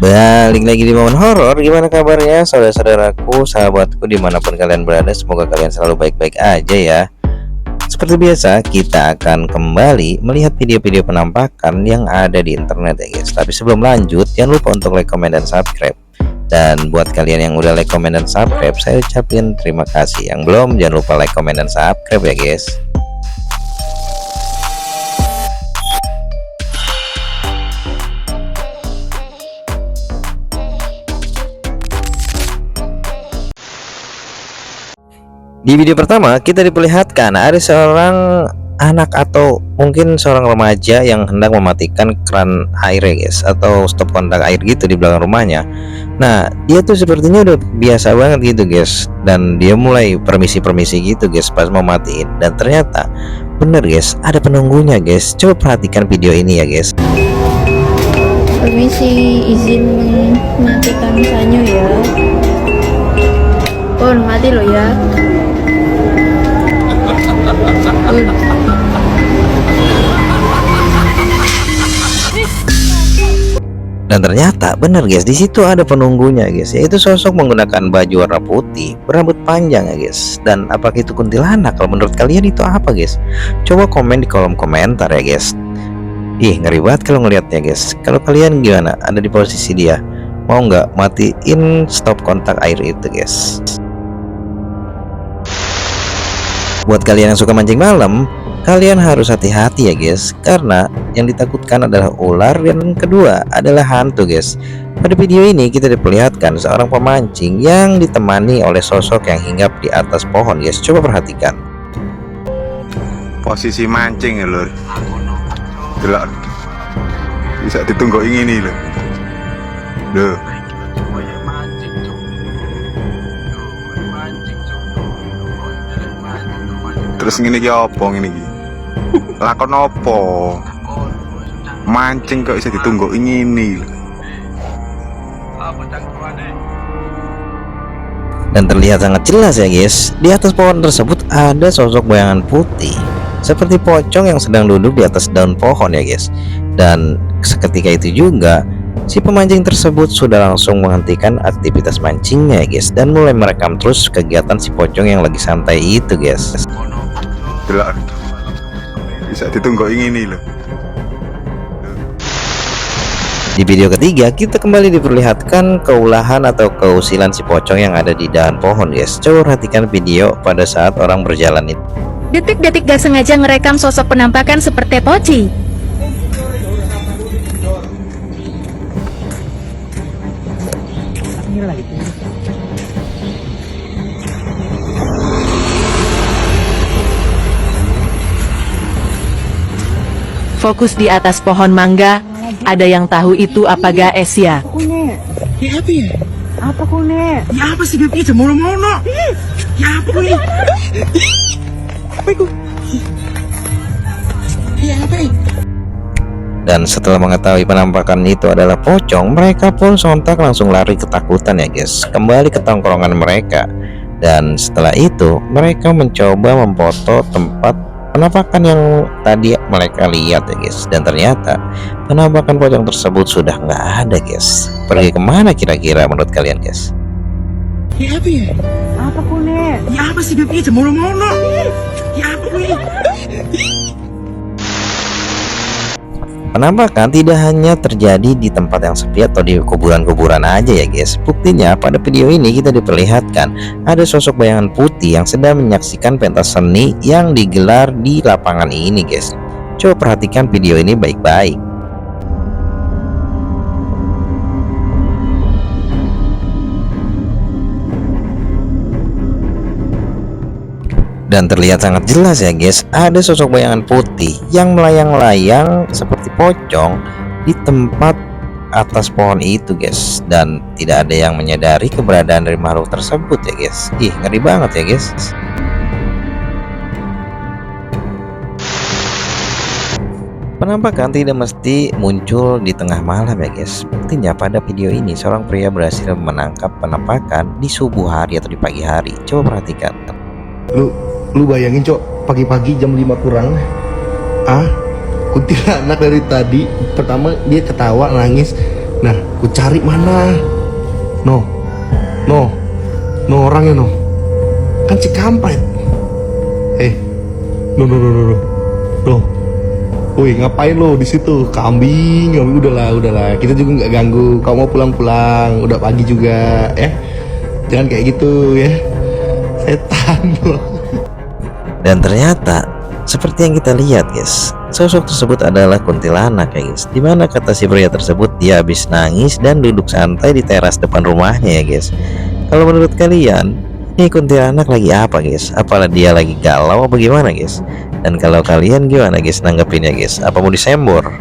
Balik lagi di momen horor. Gimana kabarnya saudara-saudaraku, sahabatku dimanapun kalian berada? Semoga kalian selalu baik-baik aja ya. Seperti biasa, kita akan kembali melihat video-video penampakan yang ada di internet ya guys. Tapi sebelum lanjut, jangan lupa untuk like, comment, dan subscribe. Dan buat kalian yang udah like, comment, dan subscribe, saya ucapin terima kasih. Yang belum, jangan lupa like, comment, dan subscribe ya guys. Di video pertama kita diperlihatkan ada seorang anak atau mungkin seorang remaja yang hendak mematikan keran air ya guys, atau stop kontak air gitu di belakang rumahnya. Nah dia tuh sepertinya udah biasa banget gitu guys, dan dia mulai permisi-permisi gitu guys pas mau matiin, dan ternyata bener guys ada penunggunya guys. Coba perhatikan video ini ya guys. Permisi, izin mematikan sanyo ya. Pon, mati lo ya. Dan ternyata bener guys, di situ ada penunggunya guys, yaitu sosok menggunakan baju warna putih, berambut panjang ya guys. Dan apakah itu kuntilanak? Kalau menurut kalian itu apa guys? Coba komen di kolom komentar ya guys. Ih, ngeri banget kalau ngelihatnya guys. Kalau kalian gimana? Ada di posisi dia, mau nggak matiin stop kontak air itu guys? Buat kalian yang suka mancing malam, kalian harus hati-hati ya guys, karena yang ditakutkan adalah ular, dan kedua adalah hantu guys. Pada video ini kita diperlihatkan seorang pemancing yang ditemani oleh sosok yang hinggap di atas pohon guys. Coba perhatikan posisi mancing ya lur, delok bisa ditunggu ini lho. Loh, terus ngene iki apa ngene iki? Lakon apa? Mancing kok bisa ditunggu ini. dan terlihat sangat jelas ya guys. Di atas pohon tersebut ada sosok bayangan putih seperti pocong yang sedang duduk di atas daun pohon ya guys. Dan seketika itu juga si pemancing tersebut sudah langsung menghentikan aktivitas mancingnya ya guys, dan mulai merekam terus kegiatan si pocong yang lagi santai itu guys. Delok bisa ditunggu ini lho. Di video ketiga kita kembali diperlihatkan keulahan atau keusilan si pocong yang ada di dahan pohon guys. Coba perhatikan video pada saat orang berjalan itu. Detik-detik gak sengaja ngerekam sosok penampakan seperti Poci. Fokus di atas pohon mangga. Ada yang tahu itu apa guys ya? Kune. Ya apa ya? Apa kune? Ya apa sih dia mono-mono? Ya apa kune? Apa itu? Ya apa? Dan setelah mengetahui penampakan itu adalah pocong, mereka pun sontak langsung lari ketakutan ya guys, kembali ke tongkrongan mereka. Dan setelah itu mereka mencoba memfoto tempat penampakan yang tadi mereka lihat ya guys, dan ternyata penampakan pocong tersebut sudah nggak ada guys. Pergi kemana kira-kira menurut kalian guys? Ya apa ya? Apa kune? Ya apa sih dia mono-mono? Ya apa kune? Penampakan tidak hanya terjadi di tempat yang sepi atau di kuburan-kuburan aja ya guys. Buktinya pada video ini kita diperlihatkan ada sosok bayangan putih yang sedang menyaksikan pentas seni yang digelar di lapangan ini guys. Coba perhatikan video ini baik-baik. Dan terlihat sangat jelas ya guys, ada sosok bayangan putih yang melayang-layang seperti pocong di tempat atas pohon itu guys, dan tidak ada yang menyadari keberadaan dari makhluk tersebut ya guys. Ih, ngeri banget ya guys. Penampakan tidak mesti muncul di tengah malam ya guys. Buktinya pada video ini seorang pria berhasil menangkap penampakan di subuh hari atau di pagi hari. Coba perhatikan. Lu bayangin cok, pagi-pagi jam 5 kurang kuntilanak dari tadi. Pertama dia ketawa nangis, Nah, ku cari mana? No orangnya no. Kan Cikampek. No. Woi, ngapain lo di situ? Kambing. Udahlah. Kita juga nggak ganggu. Kau mau pulang. Udah pagi juga, ya. Jangan kayak gitu ya. Setan lo. Dan ternyata seperti yang kita lihat guys, sosok tersebut adalah kuntilanak ya guys. Dimana kata si pria tersebut dia habis nangis dan duduk santai di teras depan rumahnya ya guys. Kalau menurut kalian, ini kuntilanak lagi apa guys? Apalah dia lagi galau apa gimana guys? Dan kalau kalian gimana guys nanggepinnya guys? Apa mau disembor?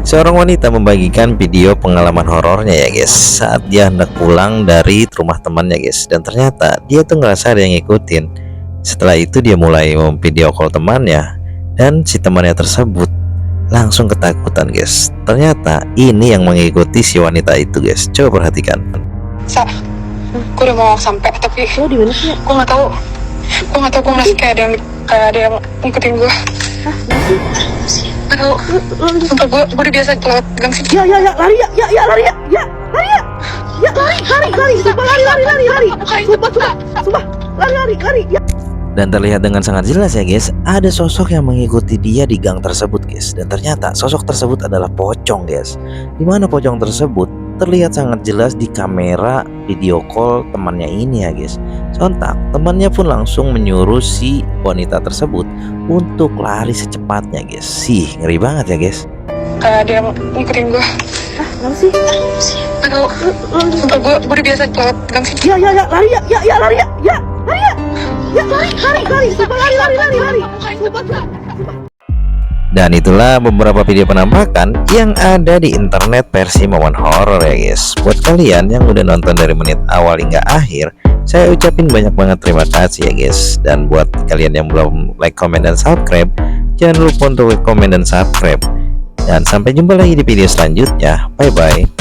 Seorang wanita membagikan video pengalaman horornya ya guys, saat dia hendak pulang dari rumah temannya guys. Dan ternyata dia tuh ngerasa ada yang ngikutin. Setelah itu dia mulai memvideo call temannya, dan si temannya tersebut langsung ketakutan guys. Ternyata ini yang mengikuti si wanita itu guys. Coba perhatikan. Gue udah mau sampai tapi lo di mana sih? Gue nggak tahu gue masih kayak ada yang ngikutin gue. Nggak tahu. Sumpah gue udah biasa lewat gang sini. Ya, lari ya, lari. Sumpah lari. Sumpah, lari. Ya. Dan terlihat dengan sangat jelas ya guys, ada sosok yang mengikuti dia di gang tersebut guys. Dan ternyata sosok tersebut adalah pocong guys. Dimana pocong tersebut terlihat sangat jelas di kamera video call temannya ini ya guys. Sontak temannya pun langsung menyuruh si wanita tersebut untuk lari secepatnya guys. Ngeri banget ya guys. Kayak ada yang ngikutin gue. Kenapa sih? Nggak tahu. Sumpah gue udah biasa lewat gang sini. Ya, lari ya. Lari. Sumpah lari. Sumpah. Dan itulah beberapa video penampakan yang ada di internet versi momen horor ya guys. Buat kalian yang udah nonton dari menit awal hingga akhir, saya ucapin banyak banget terima kasih ya guys. Dan buat kalian yang belum like, comment, dan subscribe, jangan lupa untuk like, comment, dan subscribe. Dan sampai jumpa lagi di video selanjutnya. Bye bye.